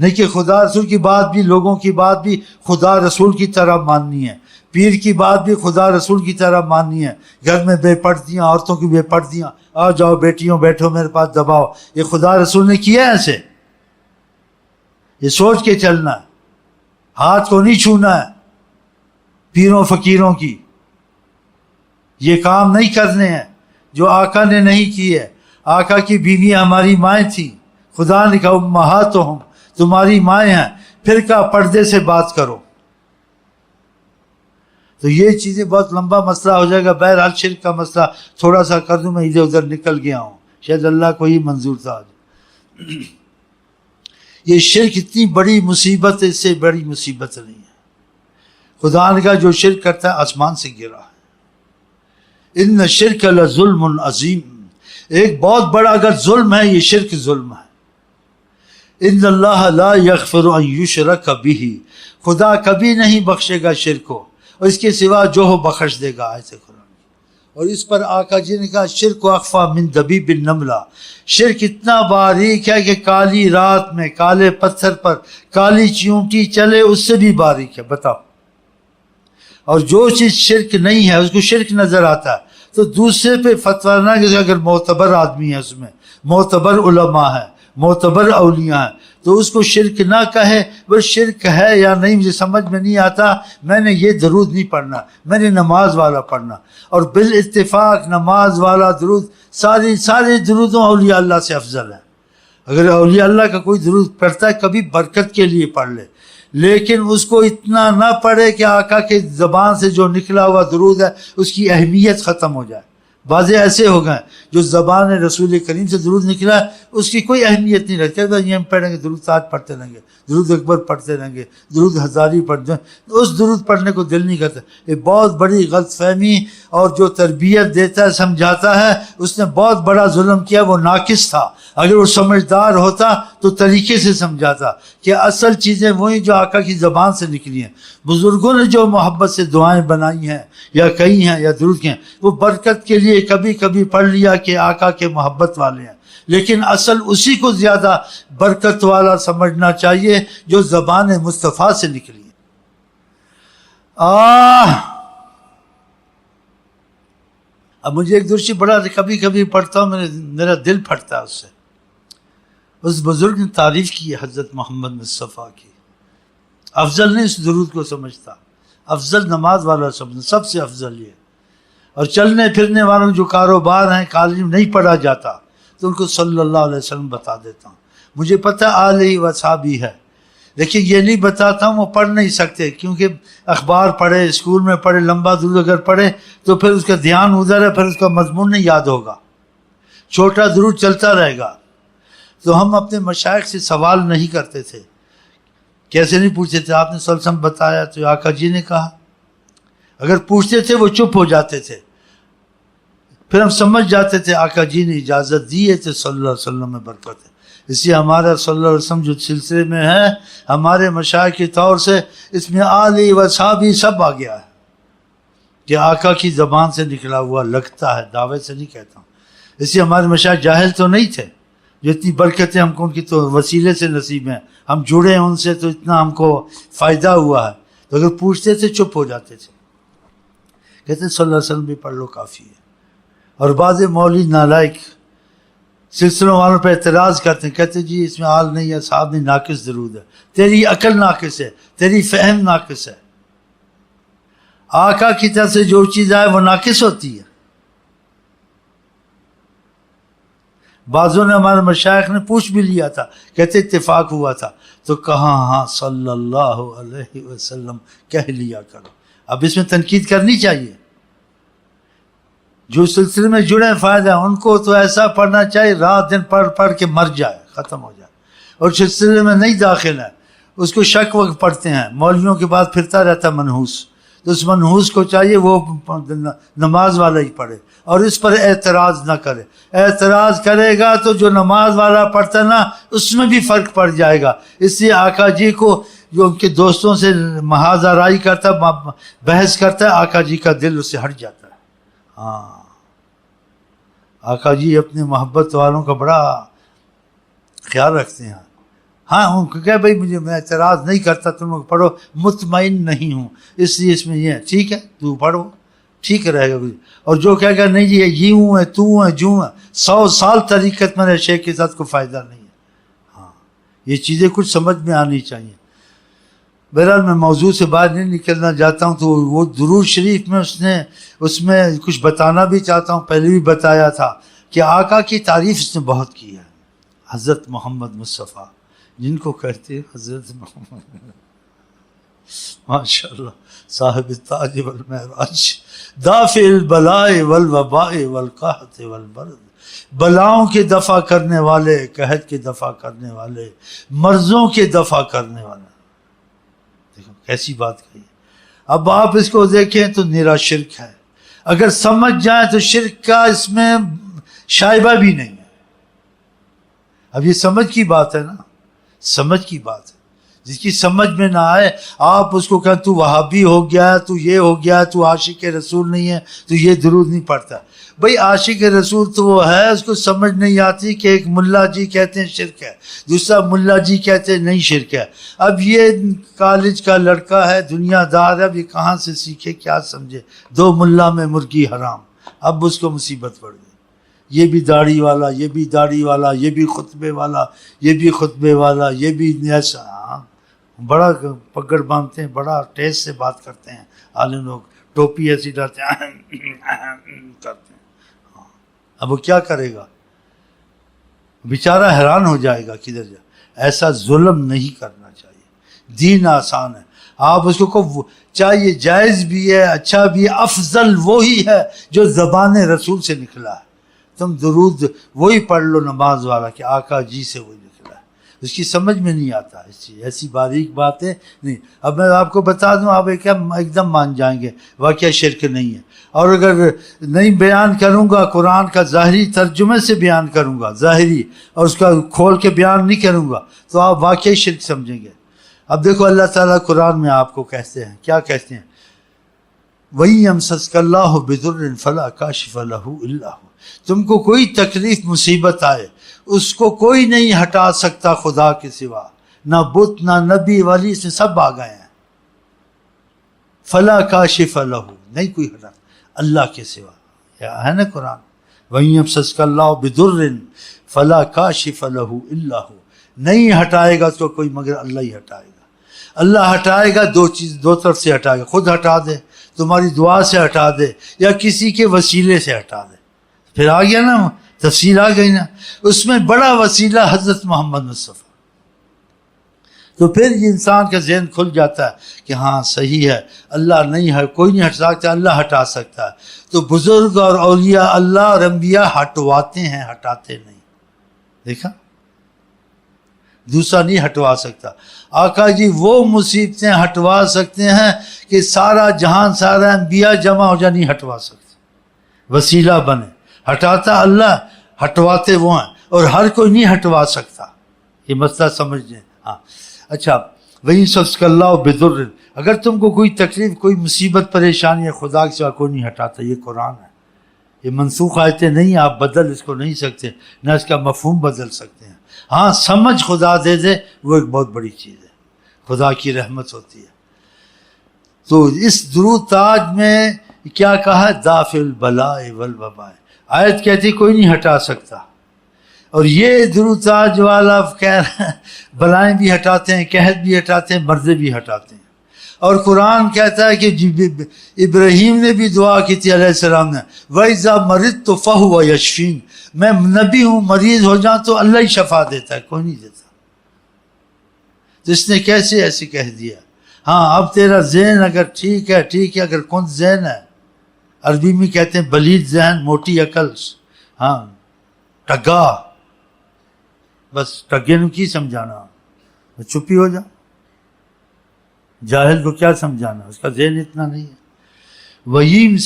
نہیں کہ خدا رسول کی بات بھی، لوگوں کی بات بھی خدا رسول کی طرح ماننی ہے، پیر کی بات بھی خدا رسول کی طرح ماننی ہے، گھر میں بے پردیاں، عورتوں کی بے پردیاں، آ جاؤ بیٹیوں بیٹھو میرے پاس دباؤ، یہ خدا رسول نے کیا ہے ایسے؟ یہ سوچ کے چلنا ہے، ہاتھ کو نہیں چھونا ہے پیروں فقیروں کی، یہ کام نہیں کرنے ہیں جو آقا نے نہیں کی ہے۔ آقا کی بیوی ہماری مائیں تھیں، خدا نے کہا امہاتہم، تمہاری مائیں ہیں، پھر کہا پردے سے بات کرو۔ تو یہ چیزیں بہت لمبا مسئلہ ہو جائے گا، بہرحال شرک کا مسئلہ تھوڑا سا کر دوں، میں ادھر ادھر نکل گیا ہوں، شاید اللہ کو ہی منظور تھا آج۔ یہ شرک اتنی بڑی مصیبت ہے، اس سے بڑی مصیبت نہیں ہے۔ خدا نے کہا جو شرک کرتا ہے آسمان سے گرا ہے۔ ان شرک لظلم عظیم، ایک بہت بڑا اگر ظلم ہے یہ شرک ظلم ہے۔ ان اللہ لا یغفر ان یشرک بہ، خدا کبھی نہیں بخشے گا شرک کو، اور اس کے سوا جو ہو بخش دے گا، آیت قرآن۔ اور اس پر آقا جی نے کہا شرک اخفی من دبیب النملہ، شرک اتنا باریک ہے کہ کالی رات میں کالے پتھر پر کالی چیونٹی چلے اس سے بھی باریک ہے، بتاؤ۔ اور جو چیز شرک نہیں ہے اس کو شرک نظر آتا ہے تو دوسرے پہ فتویٰ نہ کہ اگر معتبر آدمی ہے، اس میں معتبر علماء ہے، معتبر اولیاء ہیں، تو اس کو شرک نہ کہے، وہ شرک ہے یا نہیں مجھے سمجھ میں نہیں آتا، میں نے یہ درود نہیں پڑھنا، میں نے نماز والا پڑھنا۔ اور بالاتفاق نماز والا درود سارے درودوں اولیاء اللہ سے افضل ہے۔ اگر اولیاء اللہ کا کوئی درود پڑھتا ہے کبھی برکت کے لیے پڑھ لے، لیکن اس کو اتنا نہ پڑھے کہ آقا کے زبان سے جو نکلا ہوا درود ہے اس کی اہمیت ختم ہو جائے۔ بعضے ایسے ہو گئے جو زبان رسول کریم سے درود نکلا ہے اس کی کوئی اہمیت نہیں رکھتے، یہ ہم پڑھیں گے درود تاج پڑھتے رہیں گے، درود اکبر پڑھتے رہیں گے، درود ہزاری پڑھتے ہیں، اس درود پڑھنے کو دل نہیں کرتا۔ یہ بہت بڑی غلط فہمی، اور جو تربیت دیتا ہے سمجھاتا ہے اس نے بہت بڑا ظلم کیا، وہ ناقص تھا۔ اگر وہ سمجھدار ہوتا تو طریقے سے سمجھاتا کہ اصل چیزیں وہی جو آقا کی زبان سے نکلی ہیں۔ بزرگوں نے جو محبت سے دعائیں بنائی ہیں یا کہی ہیں یا درود کی ہیں وہ برکت کے لیے کبھی کبھی پڑھ لیا کہ آقا کے محبت والے ہیں، لیکن اصل اسی کو زیادہ برکت والا سمجھنا چاہیے جو زبان مصطفیٰ سے نکلی ہے۔ اب مجھے ایک درشی بڑا کبھی کبھی پڑھتا ہوں، میرا دل پھٹتا ہے اس سے۔ اس بزرگ نے تعریف کی ہے حضرت محمد مصطفیٰ کی، افضل نہیں اس درود کو سمجھتا، افضل نماز والا سمجھتا، سب سے افضل یہ۔ اور چلنے پھرنے والوں جو کاروبار ہیں، کالج میں نہیں پڑھا جاتا تو ان کو صلی اللہ علیہ وسلم بتا دیتا ہوں۔ مجھے پتہ آلہ و صحابی ہے، لیکن یہ نہیں بتاتا ہوں وہ پڑھ نہیں سکتے، کیونکہ اخبار پڑھے، اسکول میں پڑھے، لمبا درود اگر پڑھے تو پھر اس کا دھیان ادھر ہے، پھر اس کا مضمون نہیں یاد ہوگا، چھوٹا درود چلتا رہے گا۔ تو ہم اپنے مشائخ سے سوال نہیں کرتے تھے۔ کیسے نہیں پوچھتے تھے؟ آپ نے صلی اللہ علیہ وسلم بتایا تو آقا جی نے کہا، اگر پوچھتے تھے وہ چپ ہو جاتے تھے، پھر ہم سمجھ جاتے تھے آقا جی نے اجازت دی ہے تو صلی اللہ علیہ وسلم میں برکت ہے۔ اس لیے ہمارا صلی اللہ علیہ وسلم جو سلسلے میں ہے ہمارے مشائخ کے طور سے اس میں آلہ و صحابی سب آ گیا ہے کہ آقا کی زبان سے نکلا ہوا لگتا ہے، دعوے سے نہیں کہتا ہوں۔ اس لیے ہمارے مشائخ جاہل تو نہیں تھے، جو اتنی برکتیں ہم کو ان کی تو وسیلے سے نصیب ہیں، ہم جڑے ہیں ان سے تو اتنا ہم کو فائدہ ہوا ہے۔ تو اگر پوچھتے تھے چپ ہو جاتے تھے، کہتے صلی اللہ علیہ وسلم بھی پڑھ لو کافی ہے۔ اور بعض مولوی نالائق سلسلوں والوں پہ اعتراض کرتے ہیں، کہتے جی اس میں آل نہیں ہے، صاحب نہیں، ناقص درود ہے، تیری عقل ناقص ہے، تیری فہم ناقص ہے۔ آقا کی طرف سے جو چیز آئے وہ ناقص ہوتی ہے۔ بعضوں نے ہمارے مشائخ نے پوچھ بھی لیا تھا، کہتے اتفاق ہوا تھا، تو کہاں ہاں صلی اللہ علیہ وسلم کہہ لیا کرو۔ اب اس میں تنقید کرنی چاہیے، جو سلسلے میں جڑے فائدہ ہے ان کو تو ایسا پڑھنا چاہیے رات دن پڑھ پڑھ کے مر جائے، ختم ہو جائے۔ اور سلسلے میں نہیں داخل ہے اس کو شک وقت پڑھتے ہیں، مولویوں کے بعد پھرتا رہتا منحوس، تو اس منحوس کو چاہیے وہ نماز والا ہی پڑھے اور اس پر اعتراض نہ کرے۔ اعتراض کرے گا تو جو نماز والا پڑھتا ہے نا اس میں بھی فرق پڑ جائے گا۔ اس لیے آقا جی کو جو ان کے دوستوں سے محاذ آرائی کرتا ہے، بحث کرتا ہے، آقا جی کا دل اس سے ہٹ جاتا ہے۔ ہاں آقا جی اپنے محبت والوں کا بڑا خیال رکھتے ہیں، ہاں ان کو کہ بھائی مجھے میں اعتراض نہیں کرتا، تم لوگ پڑھو، مطمئن نہیں ہوں اس لیے اس میں یہ ہے، ٹھیک ہے تو پڑھو، ٹھیک رہے گا. اور جو کہے گا نہیں جی یہ ہوں ہے تو ہے جو ہے، 100 سال طریقت میں شیخ کے ساتھ کوئی فائدہ نہیں ہے. ہاں یہ چیزیں کچھ سمجھ میں آنی چاہیے. بہرحال میں موضوع سے باہر نہیں نکلنا چاہتا ہوں. تو وہ درود شریف میں اس میں کچھ بتانا بھی چاہتا ہوں، پہلے بھی بتایا تھا کہ آقا کی تعریف اس نے بہت کی ہے. حضرت محمد مصطفیٰ جن کو کہتے ہیں حضرت محمد، ماشاء اللہ، صاحب التاج والمعراج، دافع البلاء والوباء والقحط والبرد، بلاؤں کے دفع کرنے والے، قحط کے دفع کرنے والے، مرضوں کے دفع کرنے والے. دیکھو کیسی بات کہی. اب آپ اس کو دیکھیں تو نرا شرک ہے، اگر سمجھ جائیں تو شرک کا اس میں شائبہ بھی نہیں ہے. اب یہ سمجھ کی بات ہے نا، سمجھ کی بات ہے. جس کی سمجھ میں نہ آئے آپ اس کو کہیں تو وہابی ہو گیا، تو یہ ہو گیا، تو عاشق رسول نہیں ہے، تو یہ درود نہیں پڑھتا. بھائی عاشق رسول تو وہ ہے، اس کو سمجھ نہیں آتی کہ ایک ملا جی کہتے ہیں شرک ہے، دوسرا ملا جی کہتے ہیں نہیں شرک ہے. اب یہ کالج کا لڑکا ہے، دنیا دار ہے، اب یہ کہاں سے سیکھے کیا سمجھے؟ 2 ملا میں مرغی حرام. اب اس کو مصیبت پڑ گئی. یہ بھی داڑھی والا، یہ بھی داڑھی والا، یہ بھی خطبے والا، یہ بھی خطبے والا، یہ بھی ایسا. بڑا پگڑ باندھتے ہیں، بڑا ٹیسٹ سے بات کرتے ہیں عالم لوگ، ٹوپی ایسی ڈالتے ہیں کرتے ہیں. اب وہ کیا کرے گا؟ بیچارہ حیران ہو جائے گا کدھر جائے. ایسا ظلم نہیں کرنا چاہیے. دین آسان ہے. آپ اس کو چاہیے جائز بھی ہے، اچھا بھی ہے، افضل وہی ہے جو زبان رسول سے نکلا ہے. تم درود وہی پڑھ لو نماز والا کہ آقا جی سے وہی نکلا ہے. اس کی سمجھ میں نہیں آتا ایسی باریک باتیں نہیں. اب میں آپ کو بتا دوں، آپ ایک دم مان جائیں گے واقعہ شرک نہیں ہے. اور اگر نہیں بیان کروں گا، قرآن کا ظاہری ترجمے سے بیان کروں گا، ظاہری، اور اس کا کھول کے بیان نہیں کروں گا تو آپ واقعی شرک سمجھیں گے. اب دیکھو اللہ تعالیٰ قرآن میں آپ کو کہتے ہیں، کیا کہتے ہیں؟ وَإِن يَمْسَسْكَ اللَّهُ بِضُرٍّ فَلَا كَاشِفَ لَهُ إِلَّا هُوَ. تم کو کوئی تکلیف مصیبت آئے، اس کو کوئی نہیں ہٹا سکتا خدا کے سوا. نہ بت، نہ نبی، ولی، اس میں سب آ گئے ہیں. فَلَا كَاشِفَ لَهُ، نہیں کوئی ہٹا اللہ کے سوا. ہے نا قرآن. وَإِن يَمْسَسْكَ اللَّهُ بِضُرٍّ فَلَا كَاشِفَ لَهُ إِلَّا هُوَ. نہیں ہٹائے گا اس کو کوئی مگر اللہ ہی ہٹائے گا. اللہ ہٹائے گا دو طرف سے ہٹائے گا. خود ہٹا دے، تمہاری دعا سے ہٹا دے، یا کسی کے وسیلے سے ہٹا دے. پھر آ گیا نا، تفصیل آ گئی نا. اس میں بڑا وسیلہ حضرت محمد مصطفیٰ. تو پھر یہ انسان کا ذہن کھل جاتا ہے کہ ہاں صحیح ہے، اللہ نہیں ہے، کوئی نہیں ہٹ سکتا، اللہ ہٹا سکتا ہے. تو بزرگ اور اولیاء اللہ اور انبیاء ہٹواتے ہیں، ہٹاتے نہیں. دیکھا، دوسرا نہیں ہٹوا سکتا. آقا جی وہ مصیبتیں ہٹوا سکتے ہیں کہ سارا جہان، سارا انبیاء جمع ہو جائے، نہیں ہٹوا سکتے. وسیلہ بنے. ہٹاتا اللہ، ہٹواتے وہ ہیں، اور ہر کوئی نہیں ہٹوا سکتا. یہ مسئلہ سمجھ لیں. ہاں اچھا. وہی سبق اللہ بضر، اگر تم کو کوئی تکلیف، کوئی مصیبت، پریشانی ہے، خدا کے سوا کوئی نہیں ہٹاتا. یہ قرآن ہے. یہ منسوخ آیتیں نہیں، آپ بدل اس کو نہیں سکتے، نہ اس کا مفہوم بدل سکتے ہیں. ہاں سمجھ خدا دے دے، وہ ایک بہت بڑی چیز ہے، خدا کی رحمت ہوتی ہے. تو اس درود تاج میں کیا کہا؟ دافع البلاء والوباء. آیت کہتی کوئی نہیں ہٹا سکتا. اور یہ درود تاج والا بلائیں بھی ہٹاتے ہیں، قحط بھی ہٹاتے ہیں، مرضیں بھی ہٹاتے ہیں. اور قرآن کہتا ہے کہ ابراہیم نے بھی دعا کی تھی علیہ السلام نے، وَإِذَا مَرِضْتُ فَهُوَ يَشْفِينِ. میں نبی ہوں، مریض ہو جاؤں تو اللہ ہی شفا دیتا ہے، کوئی نہیں دیتا. تو اس نے کیسے ایسے کہہ دیا؟ ہاں اب تیرا ذہن اگر ٹھیک ہے، اگر کون ذہن ہے، عربی میں کہتے ہیں بلید ذہن، موٹی عقل، ہاں ٹگا، بس ٹگے نو کی سمجھانا، چپی ہو جا. جاہل کو کیا سمجھانا، اس کا ذہن اتنا نہیں ہے. وہی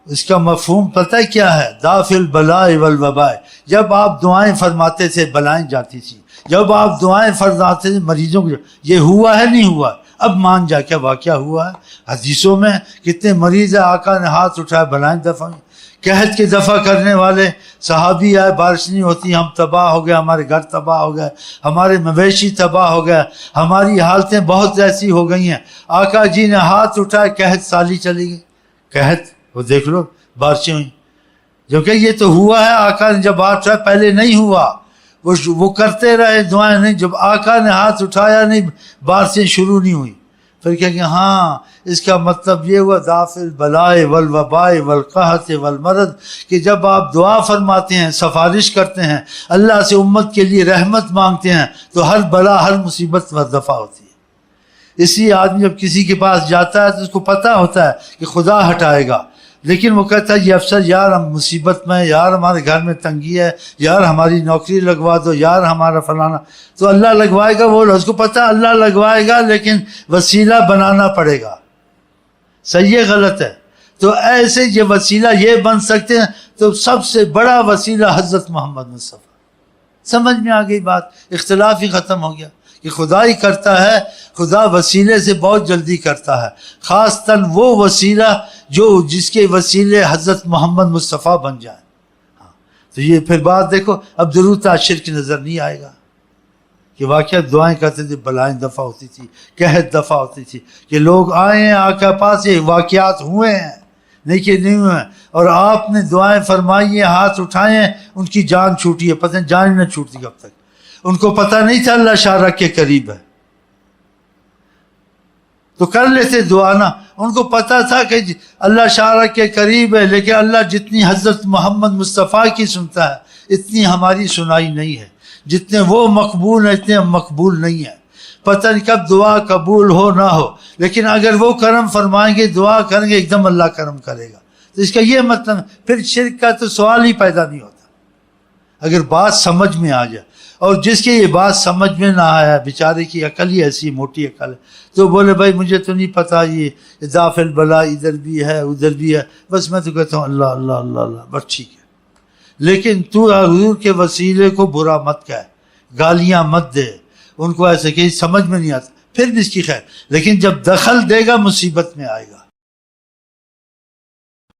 اس کا مفہوم پتہ ہے کیا ہے؟ دافع البلاء والوباء. جب آپ دعائیں فرماتے تھے بلائیں جاتی تھی، جب آپ دعائیں فرماتے تھے مریضوں کو. یہ ہوا ہے نہیں ہوا؟ اب مان جا کیا واقعہ ہوا ہے. حدیثوں میں کتنے مریض ہیں، آقا نے ہاتھ اٹھایا بلائیں دفع. قحط کے دفع کرنے والے صحابی آئے، بارش نہیں ہوتی، ہم تباہ ہو گئے، ہمارے گھر تباہ ہو گئے، ہمارے مویشی تباہ ہو گئے، ہماری حالتیں بہت ایسی ہو گئی ہیں. آقا جی نے ہاتھ اٹھائے، قحط سالی چلی گئی. قحط وہ دیکھ لو، بارشیں ہوئیں، جو کہ یہ تو ہوا ہے. آقا نے جب ہاتھ اٹھایا، پہلے نہیں ہوا، وہ کرتے رہے دعائیں نہیں. جب آقا نے ہاتھ اٹھایا نہیں، بارشیں شروع نہیں ہوئی. پھر کہیں گے ہاں اس کا مطلب یہ ہوا دافع البلائے والوبائے والقحط والمرض، کہ جب آپ دعا فرماتے ہیں، سفارش کرتے ہیں، اللہ سے امت کے لیے رحمت مانگتے ہیں، تو ہر بلا ہر مصیبت دفع ہوتی ہے. اس لیے آدمی جب کسی کے پاس جاتا ہے تو اس کو پتہ ہوتا ہے کہ خدا ہٹائے گا، لیکن وہ کہتا ہے یہ افسر یار ہم مصیبت میں، یار ہمارے گھر میں تنگی ہے، یار ہماری نوکری لگوا دو، یار ہمارا فلانا. تو اللہ لگوائے گا، وہ اس کو پتہ اللہ لگوائے گا، لیکن وسیلہ بنانا پڑے گا. صحیح ہے غلط ہے؟ تو ایسے یہ وسیلہ یہ بن سکتے ہیں. تو سب سے بڑا وسیلہ حضرت محمد مصطفیٰ. سمجھ میں آ گئی بات؟ اختلاف ہی ختم ہو گیا کہ خدا ہی کرتا ہے. خدا وسیلے سے بہت جلدی کرتا ہے، خاص تن وہ وسیلہ جس کے وسیلے حضرت محمد مصطفیٰ بن جائیں. تو یہ پھر بات دیکھو، اب درود شرک نظر نہیں آئے گا کہ واقعہ دعائیں کرتے تھے، بلائیں دفع ہوتی تھی، قحط دفع ہوتی تھی، کہ لوگ آئے ہیں آقا پاس، یہ واقعات ہوئے ہیں، نہیں کہ نہیں ہوئے ہیں. اور آپ نے دعائیں فرمائی ہیں، ہاتھ اٹھائے ہیں، ان کی جان چھوٹی ہے. پتہ نہیں جان نہ چھوٹتی کب تک. ان کو پتہ نہیں تھا اللہ شارک کے قریب ہے تو کر لیتے دعا نا. ان کو پتہ تھا کہ اللہ شارک کے قریب ہے، لیکن اللہ جتنی حضرت محمد مصطفیٰ کی سنتا ہے اتنی ہماری سنائی نہیں ہے. جتنے وہ مقبول ہیں اتنے ہم مقبول نہیں ہیں. پتہ نہیں کب دعا قبول ہو نہ ہو، لیکن اگر وہ کرم فرمائیں گے، دعا کریں گے، ایک دم اللہ کرم کرے گا. تو اس کا یہ مطلب پھر شرک کا تو سوال ہی پیدا نہیں ہوتا اگر بات سمجھ میں آ جائے. اور جس کی یہ بات سمجھ میں نہ آیا، بیچارے کی عقل ہی ایسی موٹی عقل ہے، تو بولے بھائی مجھے تو نہیں پتہ، یہ دافع البلا ادھر بھی ہے ادھر بھی ہے، بس میں تو کہتا ہوں اللہ اللہ اللہ اللہ، بس ٹھیک ہے. لیکن تو حضور کے وسیلے کو برا مت کہہ، گالیاں مت دے ان کو، ایسے کہ سمجھ میں نہیں آتا، پھر بھی اس کی خیر. لیکن جب دخل دے گا مصیبت میں آئے گا.